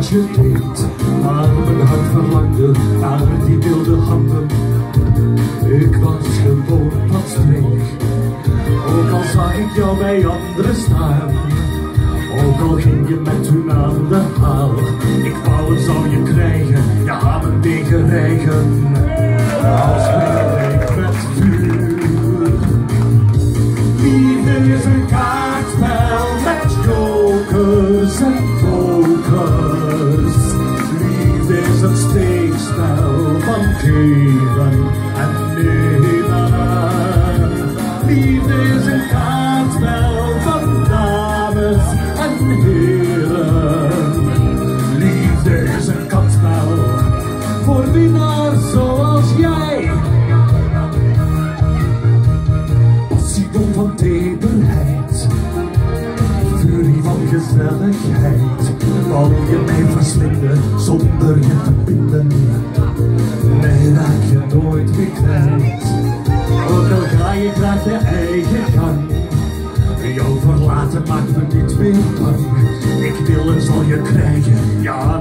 wat je deed, maar mijn hart verlangde naar die wilde handen. Ik was gewoon wat streek, ook al zag ik jou bij anderen staan. Ook al ging je met hun aan de haal, ik wou het zou je krijgen, ja mijn tegen rijgen. Als ik met vuur. Liefde is een kaartspel met jokers en pokers. Liefde is een steekspel van geven en nemen. Liefde is een kaartspel van dames en heren. Liefde is een kansspel voor winnaars zoals jij. Passion van tederheid, furie van gezelligheid. Wou je mij verslinden zonder je te binden? Mij raak je nooit meer kwijt, ook al ga je graag je eigen gang. Jou verlaten maakt me niet meer bang. Ik wil en zal je krijgen, ja